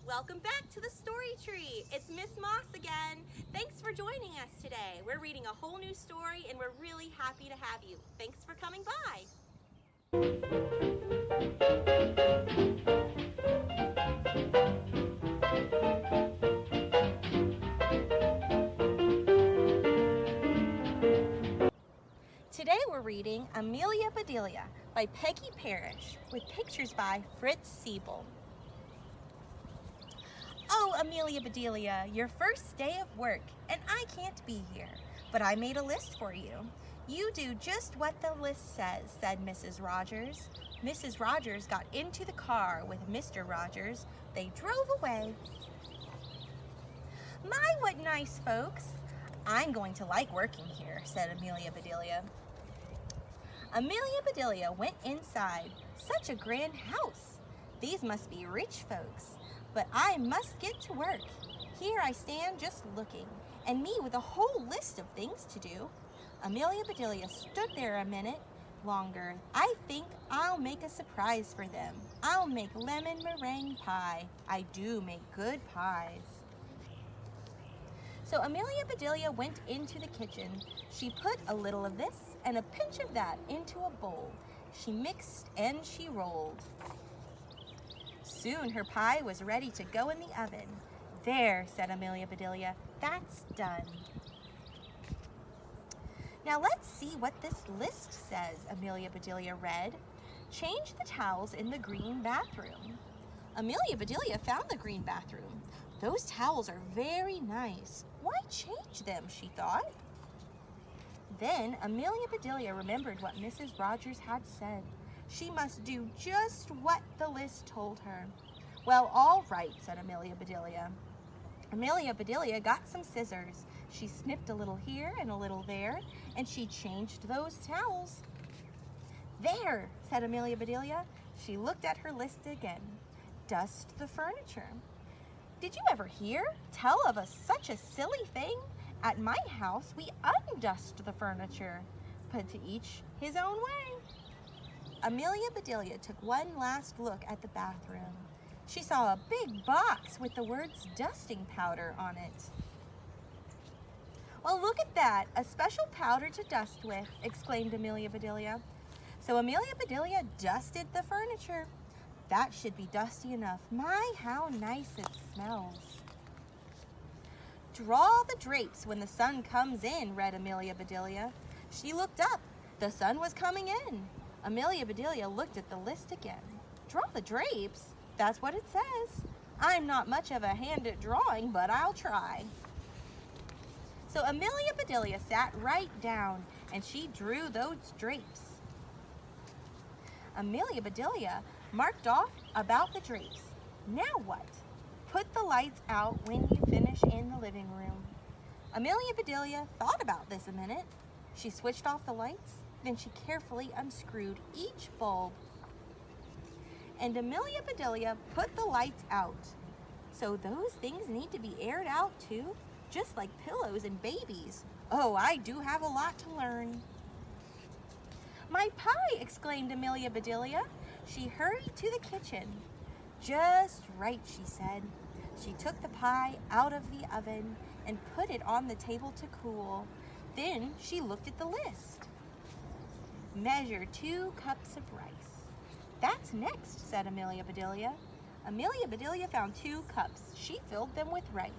Welcome back to the Story Tree. It's Miss Moss again. Thanks for joining us today. We're reading a whole new story and we're really happy to have you. Thanks for coming by. Today we're reading Amelia Bedelia by Peggy Parrish with pictures by Fritz Siebel. Oh, Amelia Bedelia, your first day of work, and I can't be here, but I made a list for you. You do just what the list says, said Mrs. Rogers. Mrs. Rogers got into the car with Mr. Rogers. They drove away. My, what nice folks. I'm going to like working here, said Amelia Bedelia. Amelia Bedelia went inside. Such a grand house. These must be rich folks. But I must get to work. Here I stand just looking, and me with a whole list of things to do. Amelia Bedelia stood there a minute longer. I think I'll make a surprise for them. I'll make lemon meringue pie. I do make good pies. So Amelia Bedelia went into the kitchen. She put a little of this and a pinch of that into a bowl. She mixed and she rolled. Soon her pie was ready to go in the oven. There, said Amelia Bedelia, that's done. Now let's see what this list says, Amelia Bedelia read. Change the towels in the green bathroom. Amelia Bedelia found the green bathroom. Those towels are very nice. Why change them, she thought. Then Amelia Bedelia remembered what Mrs. Rogers had said. She must do just what the list told her. Well, all right, said Amelia Bedelia. Amelia Bedelia got some scissors. She snipped a little here and a little there, and she changed those towels. There, said Amelia Bedelia. She looked at her list again. Dust the furniture. Did you ever tell of such a silly thing? At my house, we undust the furniture, but to each his own way. Amelia Bedelia took one last look at the bathroom. She saw a big box with the words dusting powder on it. Well, look at that, a special powder to dust with, exclaimed Amelia Bedelia. So Amelia Bedelia dusted the furniture. That should be dusty enough. My, how nice it smells. Draw the drapes when the sun comes in, read Amelia Bedelia. She looked up. The sun was coming in. Amelia Bedelia looked at the list again. Draw the drapes? That's what it says. I'm not much of a hand at drawing, but I'll try. So Amelia Bedelia sat right down and she drew those drapes. Amelia Bedelia marked off about the drapes. Now what? Put the lights out when you finish in the living room. Amelia Bedelia thought about this a minute. She switched off the lights. Then she carefully unscrewed each bulb. And Amelia Bedelia put the lights out. So those things need to be aired out too, just like pillows and babies. Oh, I do have a lot to learn. My pie, exclaimed Amelia Bedelia. She hurried to the kitchen. Just right, she said. She took the pie out of the oven and put it on the table to cool. Then she looked at the list. Measure 2 cups of rice. That's next, said Amelia Bedelia. Amelia Bedelia found 2 cups. She filled them with rice.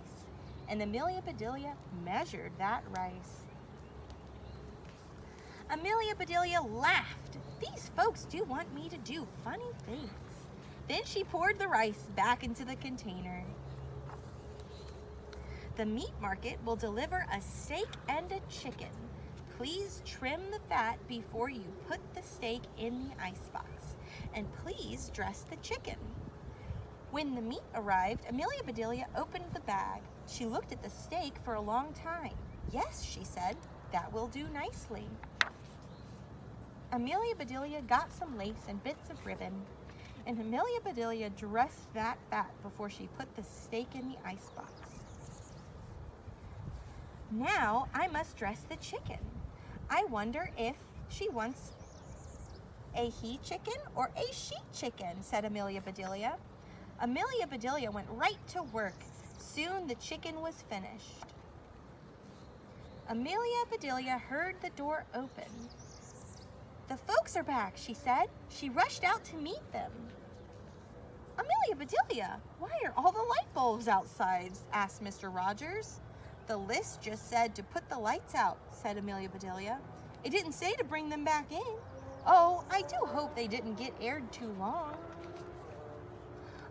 And Amelia Bedelia measured that rice. Amelia Bedelia laughed. These folks do want me to do funny things. Then she poured the rice back into the container. The meat market will deliver a steak and a chicken. Please trim the fat before you put the steak in the icebox. And please dress the chicken. When the meat arrived, Amelia Bedelia opened the bag. She looked at the steak for a long time. Yes, she said, that will do nicely. Amelia Bedelia got some lace and bits of ribbon. And Amelia Bedelia dressed that fat before she put the steak in the icebox. Now I must dress the chicken. I wonder if she wants a he chicken or a she chicken, said Amelia Bedelia. Amelia Bedelia went right to work. Soon the chicken was finished. Amelia Bedelia heard the door open. "The folks are back," she said. She rushed out to meet them. "Amelia Bedelia, why are all the light bulbs outside?" asked Mr. Rogers. "The list just said to put the lights out," said Amelia Bedelia. "It didn't say to bring them back in. Oh, I do hope they didn't get aired too long."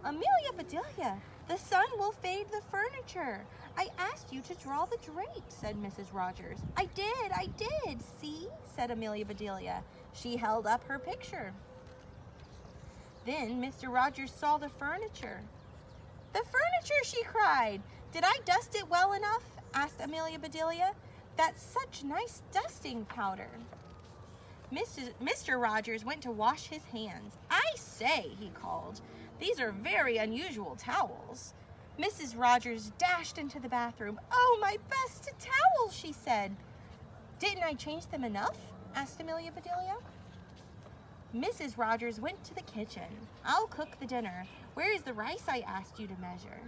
"Amelia Bedelia, the sun will fade the furniture. I asked you to draw the drapes," said Mrs. Rogers. I did, see," said Amelia Bedelia. She held up her picture. Then Mr. Rogers saw the furniture. "The furniture," she cried. "Did I dust it well enough?" asked Amelia Bedelia. "That's such nice dusting powder." Mr. Rogers went to wash his hands. "I say," he called, "these are very unusual towels." Mrs. Rogers dashed into the bathroom. "Oh, my best towels," she said. "Didn't I change them enough?" asked Amelia Bedelia. Mrs. Rogers went to the kitchen. "I'll cook the dinner. Where is the rice I asked you to measure?"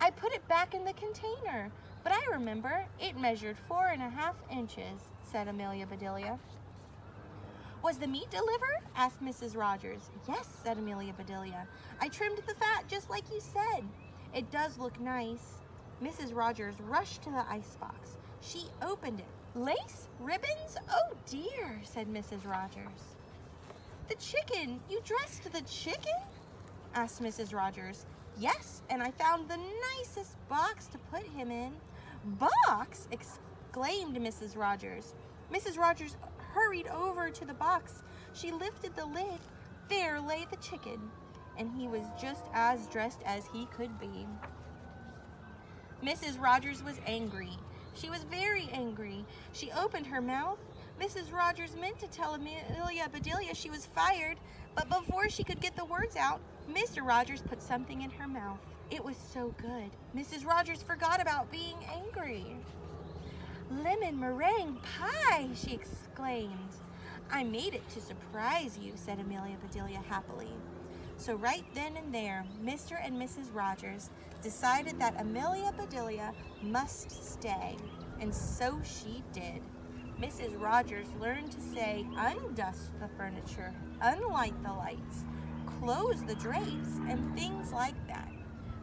"I put it back in the container, but I remember it measured 4.5 inches, said Amelia Bedelia. "Was the meat delivered?" asked Mrs. Rogers. "Yes," said Amelia Bedelia. "I trimmed the fat just like you said. It does look nice." Mrs. Rogers rushed to the icebox. She opened it. "Lace? Ribbons? Oh dear," said Mrs. Rogers. "The chicken, you dressed the chicken?" asked Mrs. Rogers. "Yes, and I found the nicest box to put him in." "Box?" exclaimed Mrs. Rogers. Mrs. Rogers hurried over to the box. She lifted the lid. There lay the chicken, and he was just as dressed as he could be. Mrs. Rogers was angry. She was very angry. She opened her mouth. Mrs. Rogers meant to tell Amelia Bedelia she was fired, but before she could get the words out, Mr. Rogers put something in her mouth. It was so good. Mrs. Rogers forgot about being angry. "Lemon meringue pie!" she exclaimed. "I made it to surprise you," said Amelia Bedelia happily. So right then and there, Mr. and Mrs. Rogers decided that Amelia Bedelia must stay, and so she did. Mrs. Rogers learned to say, undust the furniture, unlight the lights, close the drapes, and things like that.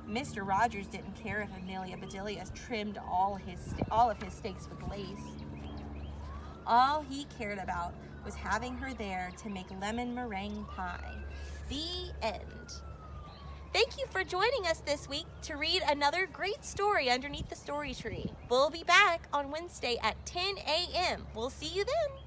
Mr. Rogers didn't care if Amelia Bedelia trimmed all of his steaks with lace. All he cared about was having her there to make lemon meringue pie. The end. Thank you for joining us this week to read another great story underneath the story tree. We'll be back on Wednesday at 10 a.m. We'll see you then.